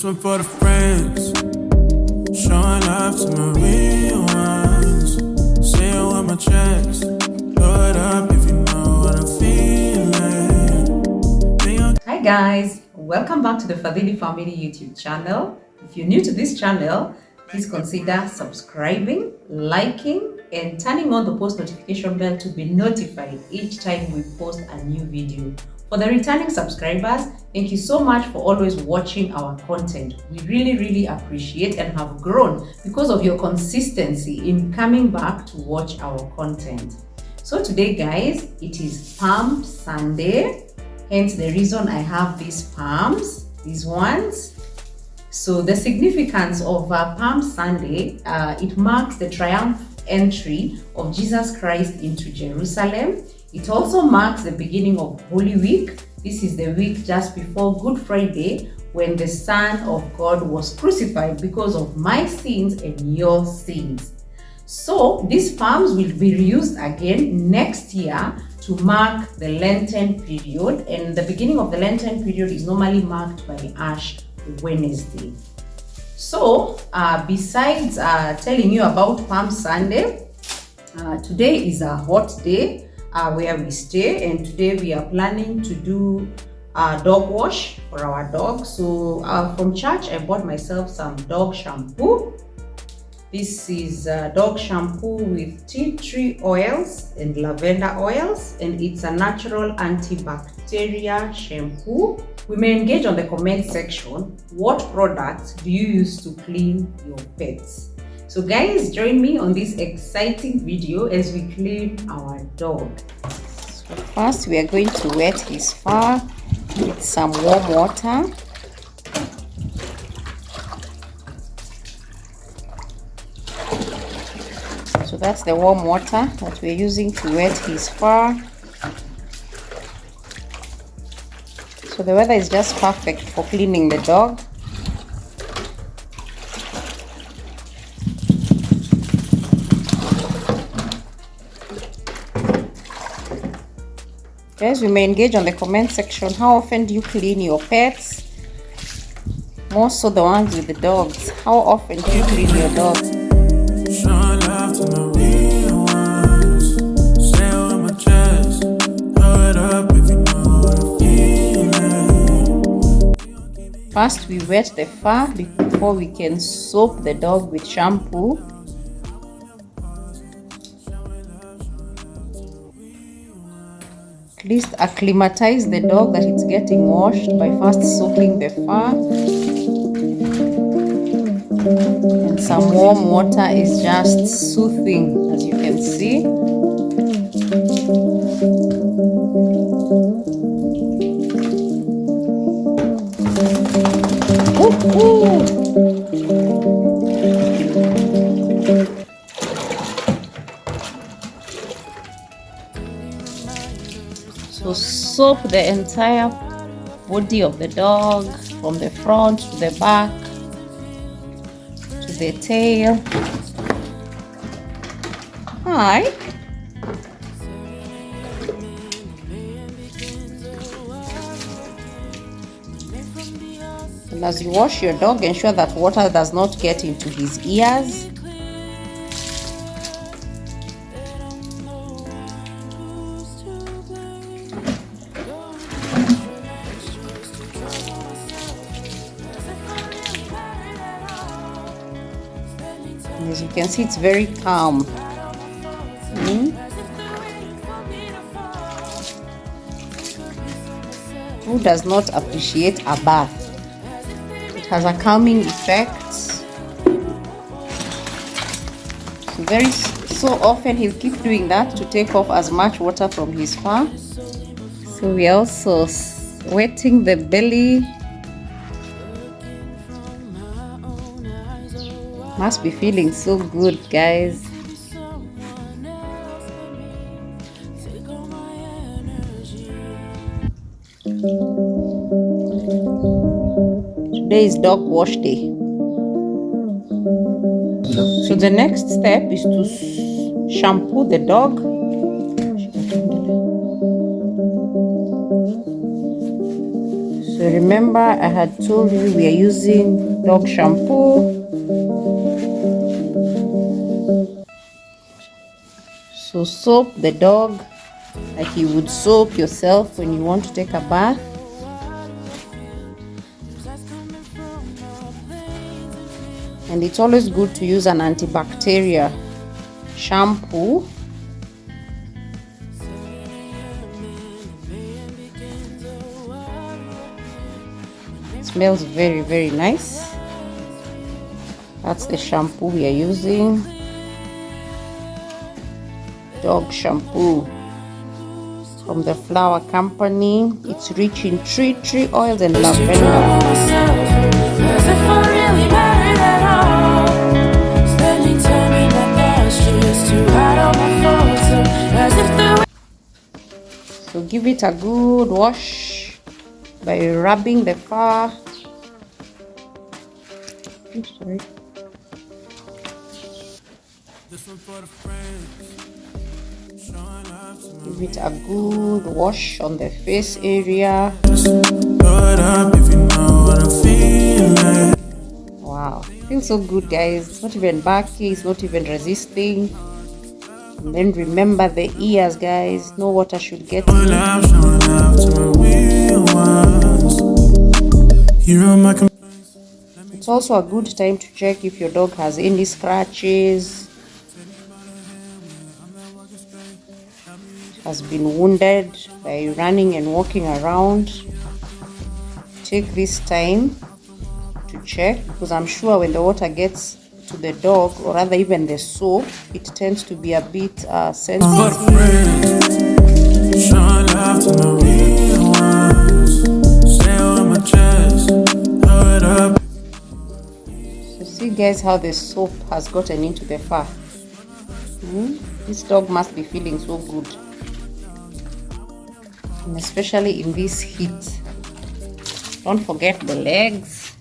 This one for the friends, showing love to my real ones. Say it with my chest, blow it up if you know what I'm feeling. Hi guys, welcome back to the Fadhili Family YouTube channel. If you're new to this channel, please consider subscribing, liking, and turning on the post notification bell to be notified each time we post a new video. For the returning subscribers, thank you so much for always watching our content. We really appreciate and have grown because of your consistency in coming back to watch our content. So today guys, it is Palm Sunday, hence the reason I have these palms, these ones. So the significance of Palm Sunday, it marks the triumphant entry of Jesus Christ into Jerusalem. It also marks the beginning of Holy Week. This is the week just before Good Friday, when the Son of God was crucified because of my sins and your sins. So these palms will be reused again next year to mark the Lenten period, and the beginning of the Lenten period is normally marked by Ash Wednesday. So besides telling you about Palm Sunday, today is a hot day where we stay, and today we are planning to do dog wash for our dog. So from church I bought myself some dog shampoo. This is dog shampoo with tea tree oils and lavender oils, and it's a natural antibacterial shampoo. We may engage on the comment section. What products do you use to clean your pets? So guys, join me on this exciting video as we clean our dog. So first we are going to wet his fur with some warm water. So that's the warm water that we're using to wet his fur. So the weather is just perfect for cleaning the dog. Guys, we may engage on the comment section. How often do you clean your pets? More so the ones with the dogs. How often do you clean your dogs? Showing love to my real ones. Say it with my chest, blow it up if you know what I'm feeling. First, we wet the fur before we can soap the dog with shampoo. At least acclimatize the dog that it's getting washed by first soaking the fur. And some warm water is just soothing, as you can see. So soap the entire body of the dog, from the front to the back to the tail. Hi. And as you wash your dog, ensure that water does not get into his ears. And as you can see, it's very calm. Who does not appreciate a bath? It has a calming effect. So often he'll keep doing that to take off as much water from his fur. So we are also wetting the belly. Must be feeling so good, guys. Today is dog wash day. So the next step is to shampoo the dog. So So remember, I had told you we are using dog shampoo. So soap the dog like you would soap yourself when you want to take a bath. And it's always good to use an antibacterial shampoo. It smells very, very nice. That's the shampoo we are using. Dog shampoo from the Flower Company. It's rich in tree oils and lavender. So give it a good wash by rubbing the fur. Sorry. Give it a good wash on the face area. Wow, feels so good, guys. It's not even barky, it's not even resisting. And then remember the ears, guys. No water should get in. It's also a good time to check if your dog has any scratches, has been wounded by running and walking around. Take this time to check, because I'm sure when the water gets to the dog, or rather even the soap, it tends to be a bit sensitive. So see, guys, how the soap has gotten into the fur. This dog must be feeling so good, and especially in this heat. Don't forget the legs,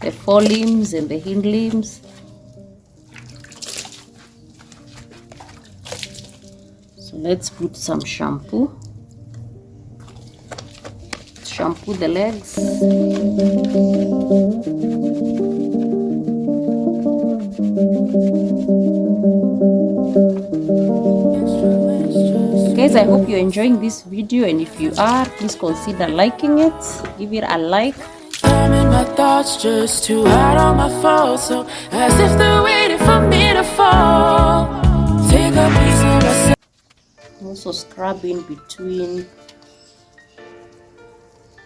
the forelimbs and the hind limbs. So let's put some shampoo. Shampoo the legs. Guys, I hope you're enjoying this video, and if you are, please consider liking it. Give it a like. I'm in my thoughts just too hard on my phone, so as if they're waiting for me to fall. Take a piece of myself. Also scrubbing between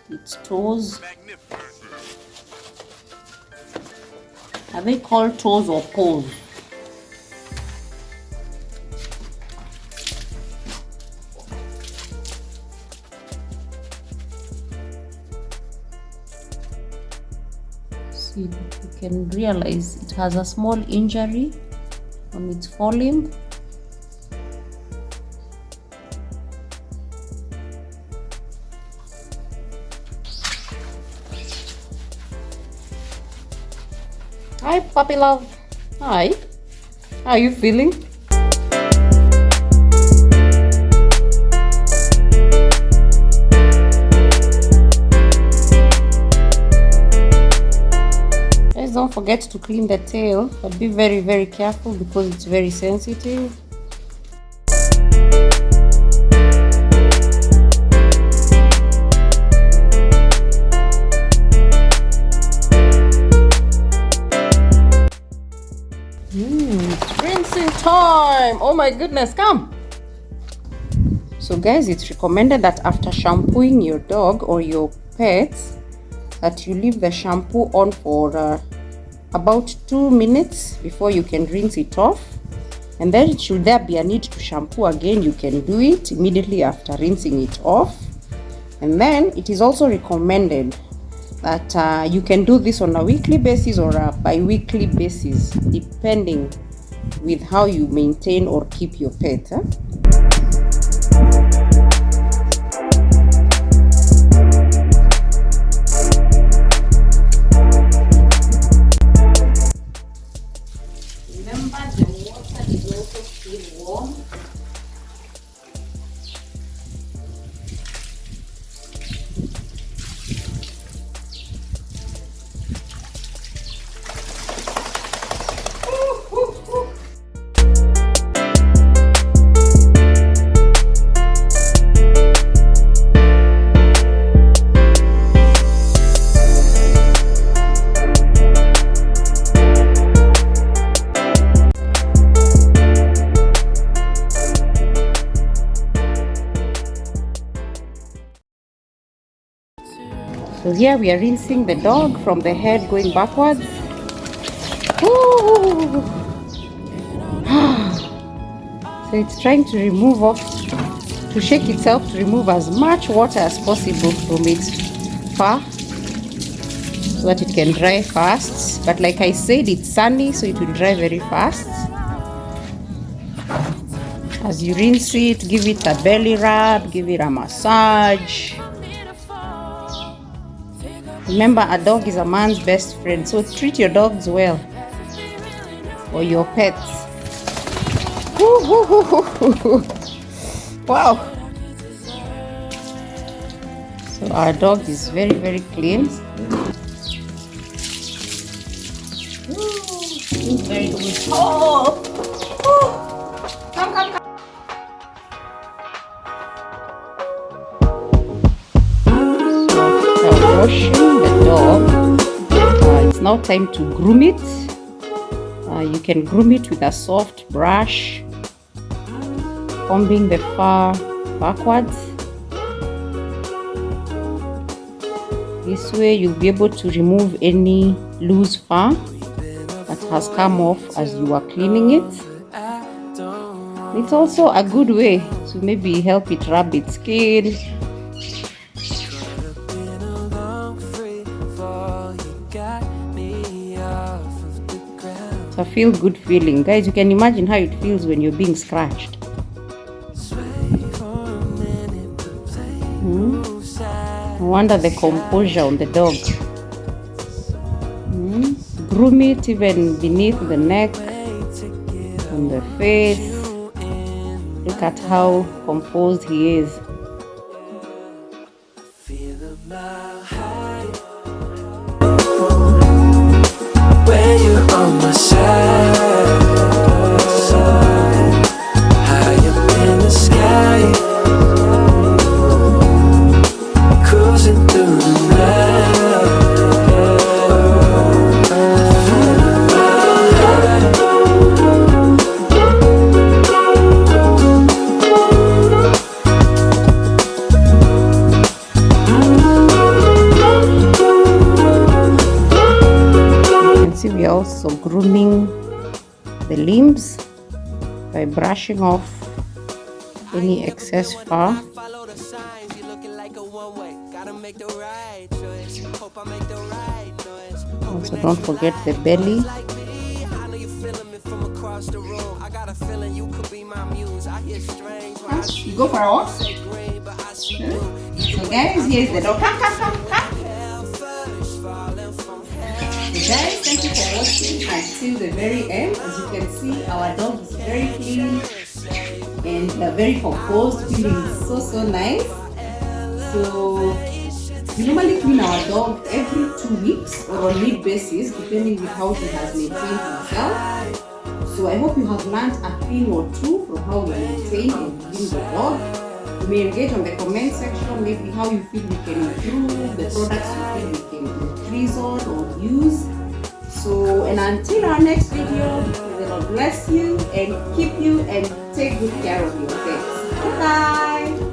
its toes. Are they called toes or paws? See, you can realize it has a small injury on its forelimb. Hi, puppy love. Hi. How are you feeling? Guys, don't forget to clean the tail, but be very, very careful because it's very sensitive. It's rinsing time. Oh my goodness, come. So guys, it's recommended that after shampooing your dog or your pets, that you leave the shampoo on for about 2 minutes before you can rinse it off. And then should there be a need to shampoo again, you can do it immediately after rinsing it off. And then it is also recommended that you can do this on a weekly basis or a bi-weekly basis, depending with how you maintain or keep your pet. Remember, the water is also still warm. So here we are rinsing the dog from the head going backwards. Ooh. So it's trying to remove to shake itself to remove as much water as possible from its fur so that it can dry fast. But like I said, it's sunny, so it will dry very fast. As you rinse it, give it a belly rub, give it a massage. Remember, a dog is a man's best friend, so treat your dogs well, or your pets. Wow. So our dog is very, very clean. He's very good. Oh. Come. So washing the dog. It's now time to groom it. You can groom it with a soft brush, combing the fur backwards. This way you'll be able to remove any loose fur that has come off as you are cleaning it. It's also a good way to maybe help it rub its skin. It's a feel-good feeling. Guys, you can imagine how it feels when you're being scratched. I wonder the composure on the dog. Groom it even beneath the neck, on the face. Look at how composed he is. When you're on my side, high up in the sky, cruising through the night. We are also grooming the limbs by brushing off any excess fur. Also, don't forget the belly. You go for a walk. So guys, here's the dog. Come. Guys, thank you for watching until the very end. As you can see, our dog is very clean and very composed, feeling so nice. So we normally clean our dog every 2 weeks or on need basis, depending on how he has maintained himself. So I hope you have learned a thing or two from how we maintain and clean the dog. You may engage on the comment section, maybe how you feel we can improve, the products you feel we can increase on or use. So, and until our next video, may the Lord bless you and keep you and take good care of your pets. Bye.